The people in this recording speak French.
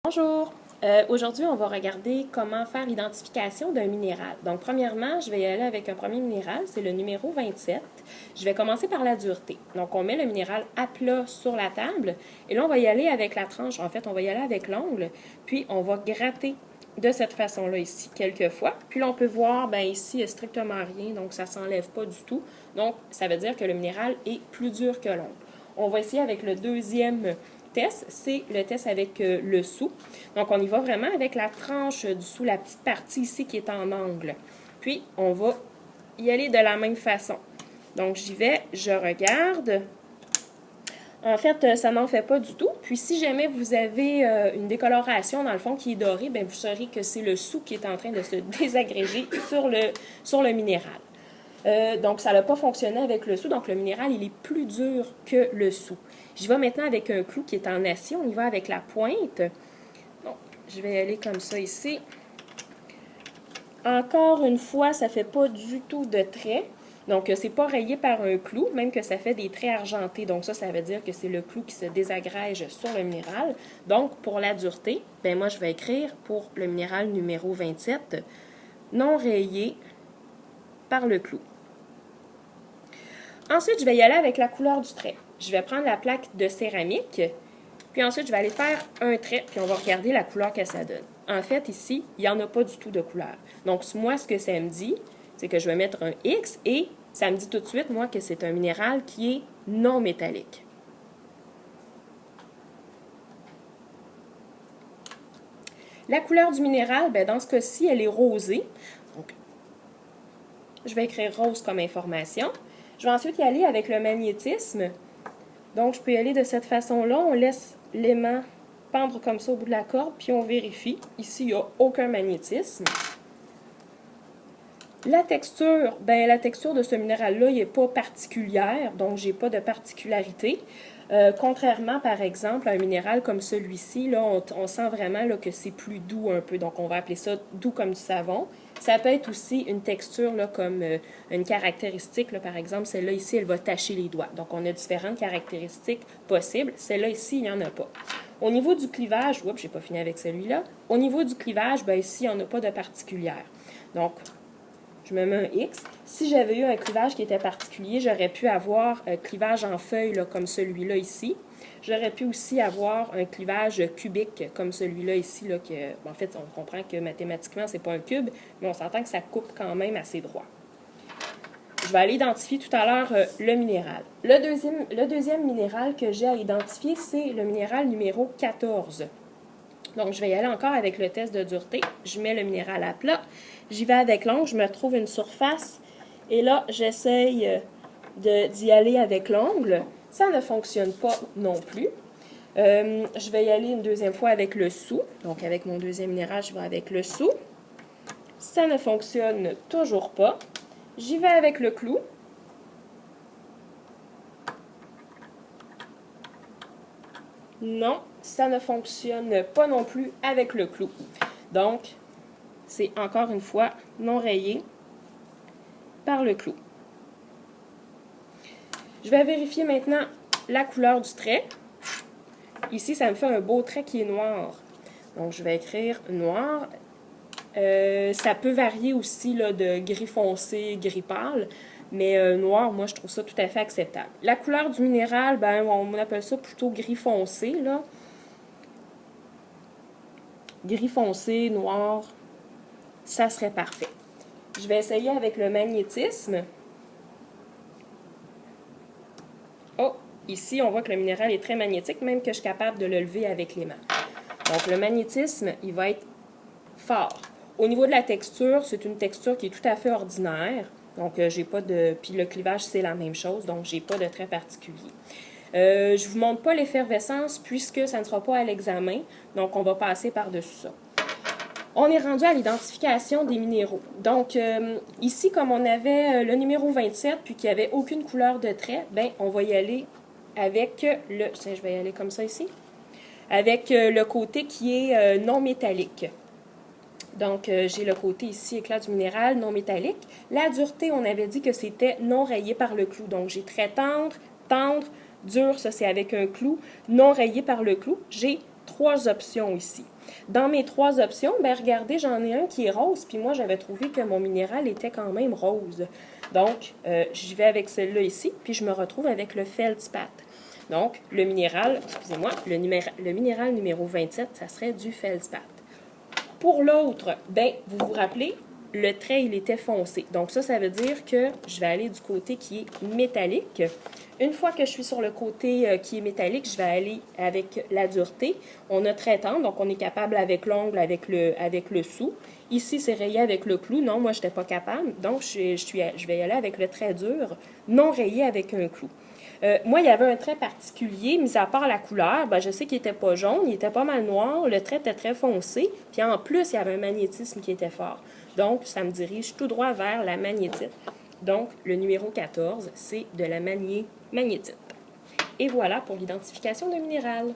Bonjour! Aujourd'hui, on va regarder comment faire l'identification d'un minéral. Donc, premièrement, je vais y aller avec un premier minéral, c'est le numéro 27. Je vais commencer par la dureté. Donc, on met le minéral à plat sur la table et là, on va y aller avec la tranche. En fait, on va y aller avec l'ongle, puis on va gratter de cette façon-là ici quelques fois. Puis là, on peut voir, bien ici, il n'y a strictement rien, donc ça ne s'enlève pas du tout. Donc, ça veut dire que le minéral est plus dur que l'ongle. On va essayer avec le deuxième test, c'est le test avec le sou. Donc, on y va vraiment avec la tranche du sou, la petite partie ici qui est en angle. Puis, on va y aller de la même façon. Donc, j'y vais, je regarde. En fait, ça n'en fait pas du tout. Puis, si jamais vous avez une décoloration dans le fond qui est dorée, bien, vous saurez que c'est le sou qui est en train de se désagréger sur le minéral. Donc, ça n'a pas fonctionné avec le sou. Donc, le minéral, il est plus dur que le sou. J'y vais maintenant avec un clou qui est en acier. On y va avec la pointe. Donc, je vais aller comme ça ici. Encore une fois, ça ne fait pas du tout de traits. Donc, c'est pas rayé par un clou, même que ça fait des traits argentés. Donc, ça veut dire que c'est le clou qui se désagrège sur le minéral. Donc, pour la dureté, ben moi, je vais écrire pour le minéral numéro 27, non rayé par le clou. Ensuite, je vais y aller avec la couleur du trait. Je vais prendre la plaque de céramique, puis ensuite, je vais aller faire un trait, puis on va regarder la couleur que ça donne. En fait, ici, il n'y en a pas du tout de couleur. Donc, moi, ce que ça me dit, c'est que je vais mettre un X et ça me dit tout de suite, moi, que c'est un minéral qui est non métallique. La couleur du minéral, bien, dans ce cas-ci, elle est rosée. Donc, je vais écrire rose comme information. Je vais ensuite y aller avec le magnétisme. Donc, je peux y aller de cette façon-là. On laisse l'aimant pendre comme ça au bout de la corde, puis on vérifie. Ici, il n'y a aucun magnétisme. La texture, bien, la texture de ce minéral-là, il n'est pas particulière, donc je n'ai pas de particularité. Contrairement, par exemple, à un minéral comme celui-ci, là, on sent vraiment là, que c'est plus doux un peu, donc on va appeler ça doux comme du savon. Ça peut être aussi une texture là, comme une caractéristique, là, par exemple, celle-là ici, elle va tacher les doigts. Donc, on a différentes caractéristiques possibles. Celle-là ici, il n'y en a pas. Au niveau du clivage, oups, j'ai pas fini avec celui-là. Au niveau du clivage, bien, ici, il n'y en a pas de particulière. Donc, je me mets un X. Si j'avais eu un clivage qui était particulier, j'aurais pu avoir un clivage en feuille là, comme celui-là ici. J'aurais pu aussi avoir un clivage cubique comme celui-là ici. Là, que, en fait, on comprend que mathématiquement, ce n'est pas un cube, mais on s'entend que ça coupe quand même assez droit. Je vais aller identifier tout à l'heure le minéral. Le deuxième minéral que j'ai à identifier, c'est le minéral numéro 14. Donc, je vais y aller encore avec le test de dureté. Je mets le minéral à plat. J'y vais avec l'ongle. Je me trouve une surface. Et là, j'essaye d'y aller avec l'ongle. Ça ne fonctionne pas non plus. Je vais y aller une deuxième fois avec le sou. Donc, avec mon deuxième minéral, je vais avec le sou. Ça ne fonctionne toujours pas. J'y vais avec le clou. Non, ça ne fonctionne pas non plus avec le clou. Donc, c'est encore une fois non rayé par le clou. Je vais vérifier maintenant la couleur du trait. Ici, ça me fait un beau trait qui est noir. Donc, je vais écrire noir. Ça peut varier aussi là, de gris foncé, gris pâle. Mais noir, moi, je trouve ça tout à fait acceptable. La couleur du minéral, ben, on appelle ça plutôt gris foncé, là. Gris foncé, noir, ça serait parfait. Je vais essayer avec le magnétisme. Oh, ici, on voit que le minéral est très magnétique, même que je suis capable de le lever avec les mains. Donc, le magnétisme, il va être fort. Au niveau de la texture, c'est une texture qui est tout à fait ordinaire. Donc, j'ai pas de... Puis le clivage, c'est la même chose, donc j'ai pas de trait particulier. Je ne vous montre pas l'effervescence puisque ça ne sera pas à l'examen, donc on va passer par-dessus ça. On est rendu à l'identification des minéraux. Donc, ici, comme on avait le numéro 27 puis qu'il n'y avait aucune couleur de trait, bien, on va y aller avec le... Je vais y aller comme ça ici. Avec le côté qui est non métallique. Donc, j'ai le côté ici, éclat du minéral, non métallique. La dureté, on avait dit que c'était non rayé par le clou. Donc, j'ai très tendre, tendre, dur, ça c'est avec un clou, non rayé par le clou. J'ai 3 options ici. Dans mes 3 options, ben regardez, j'en ai un qui est rose, puis moi, j'avais trouvé que mon minéral était quand même rose. Donc, j'y vais avec celle-là ici, puis je me retrouve avec le feldspath. Donc, le minéral, excusez-moi, le minéral numéro 27, ça serait du feldspath. Pour l'autre, ben, vous vous rappelez, le trait, il était foncé. Donc ça veut dire que je vais aller du côté qui est métallique. Une fois que je suis sur le côté qui est métallique, je vais aller avec la dureté. On a très tendre, donc on est capable avec l'ongle, avec le sou. Ici, c'est rayé avec le clou. Non, moi, je n'étais pas capable. Donc, je vais y aller avec le trait dur, non rayé avec un clou. Moi, il y avait un trait particulier, mis à part la couleur, ben, je sais qu'il n'était pas jaune, il était pas mal noir, le trait était très foncé, puis en plus, il y avait un magnétisme qui était fort. Donc, ça me dirige tout droit vers la magnétite. Donc, le numéro 14, c'est de la magnétite. Et voilà pour l'identification d'un minéral.